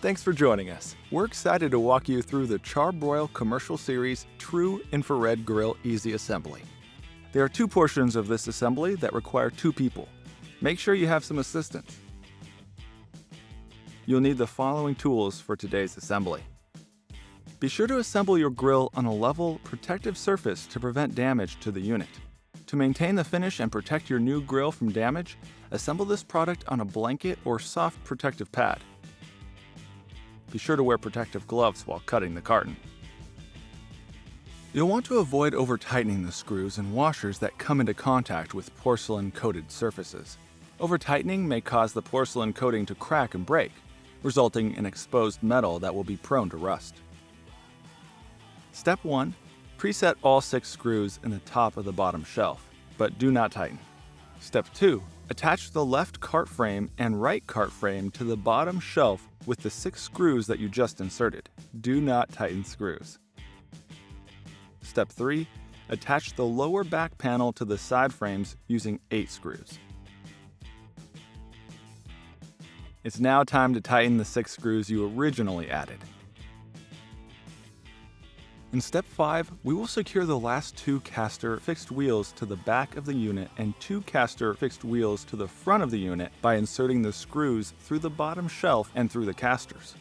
Thanks for joining us. We're excited to walk you through the Char-Broil commercial series TRU-Infrared Grill Easy Assembly. There are two portions of this assembly that require two people. Make sure you have some assistance. You'll need the following tools for today's assembly. Be sure to assemble your grill on a level, protective surface to prevent damage to the unit. To maintain the finish and protect your new grill from damage, assemble this product on a blanket or soft protective pad. Be sure to wear protective gloves while cutting the carton. You'll want to avoid over-tightening the screws and washers that come into contact with porcelain-coated surfaces. Over-tightening may cause the porcelain coating to crack and break, resulting in exposed metal that will be prone to rust. Step 1. Preset all 6 screws in the top of the bottom shelf, but do not tighten. Step 2. Attach the left cart frame and right cart frame to the bottom shelf with the 6 screws that you just inserted. Do not tighten screws. Step 3. Attach the lower back panel to the side frames using 8 screws. It's now time to tighten the 6 screws you originally added. In Step 5, we will secure the last 2 caster fixed wheels to the back of the unit and 2 caster fixed wheels to the front of the unit by inserting the screws through the bottom shelf and through the casters.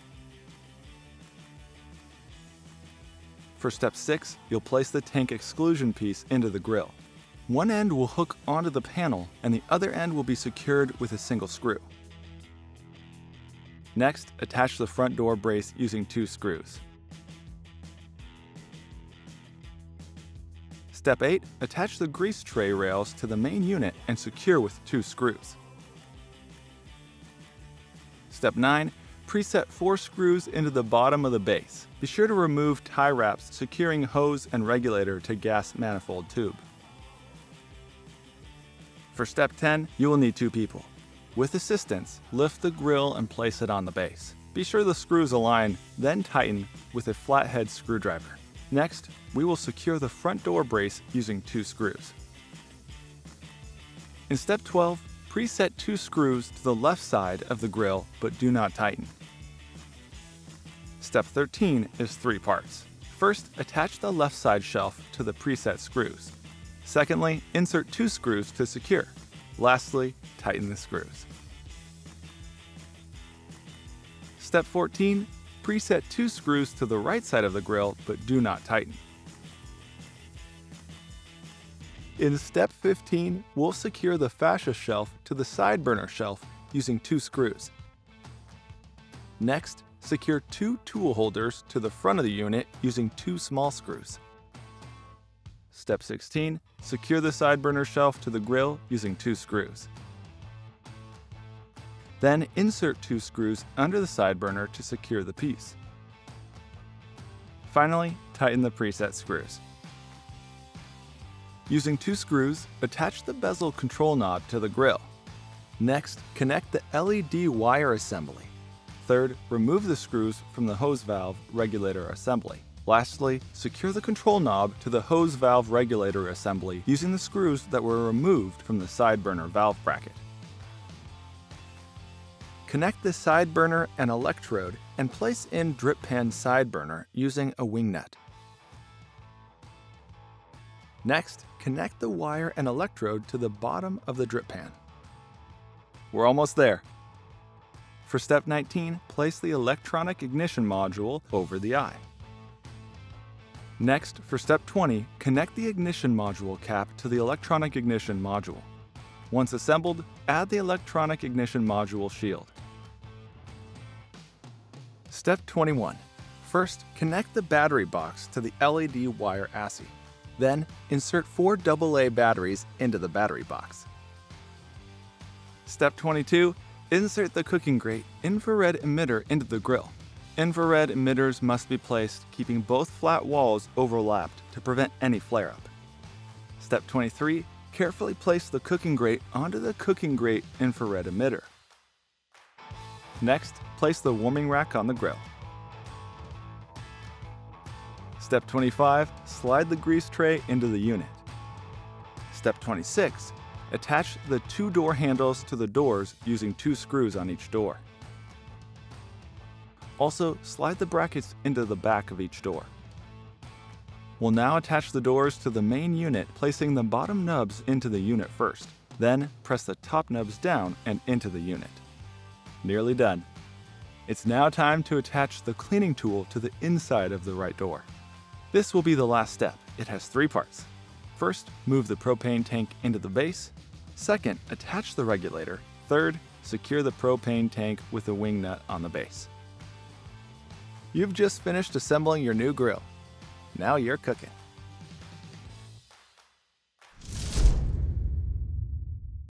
For Step 6, you'll place the tank exclusion piece into the grill. One end will hook onto the panel and the other end will be secured with a single screw. Next, attach the front door brace using 2 screws. Step 8. Attach the grease tray rails to the main unit and secure with 2 screws. Step 9. Preset 4 screws into the bottom of the base. Be sure to remove tie wraps securing hose and regulator to gas manifold tube. For Step 10, you will need 2 people. With assistance, lift the grill and place it on the base. Be sure the screws align, then tighten with a flathead screwdriver. Next, we will secure the front door brace using 2 screws. In Step 12, preset 2 screws to the left side of the grill, but do not tighten. Step 13 is 3 parts. First, attach the left side shelf to the preset screws. Secondly, insert 2 screws to secure. Lastly, tighten the screws. Step 14. Preset 2 screws to the right side of the grill, but do not tighten. In Step 15, we'll secure the fascia shelf to the side burner shelf using 2 screws. Next, secure 2 tool holders to the front of the unit using 2 small screws. Step 16, secure the side burner shelf to the grill using 2 screws. Then insert 2 screws under the side burner to secure the piece. Finally, tighten the preset screws. Using 2 screws, attach the bezel control knob to the grill. Next, connect the LED wire assembly. Third, remove the screws from the hose valve regulator assembly. Lastly, secure the control knob to the hose valve regulator assembly using the screws that were removed from the side burner valve bracket. Connect the side burner and electrode and place in drip pan side burner using a wing nut. Next, connect the wire and electrode to the bottom of the drip pan. We're almost there. For Step 19, place the electronic ignition module over the eye. Next, for Step 20, connect the ignition module cap to the electronic ignition module. Once assembled, add the electronic ignition module shield. Step 21. First, connect the battery box to the LED wire ASSI. Then, insert 4 AA batteries into the battery box. Step 22. Insert the cooking grate infrared emitter into the grill. Infrared emitters must be placed keeping both flat walls overlapped to prevent any flare-up. Step 23. Carefully place the cooking grate onto the cooking grate infrared emitter. Next, place the warming rack on the grill. Step 25. Slide the grease tray into the unit. Step 26. Attach the 2 door handles to the doors using 2 screws on each door. Also, slide the brackets into the back of each door. We'll now attach the doors to the main unit, placing the bottom nubs into the unit first. Then, press the top nubs down and into the unit. Nearly done. It's now time to attach the cleaning tool to the inside of the right door. This will be the last step. It has 3 parts. First, move the propane tank into the base. Second, attach the regulator. Third, secure the propane tank with the wing nut on the base. You've just finished assembling your new grill. Now you're cooking.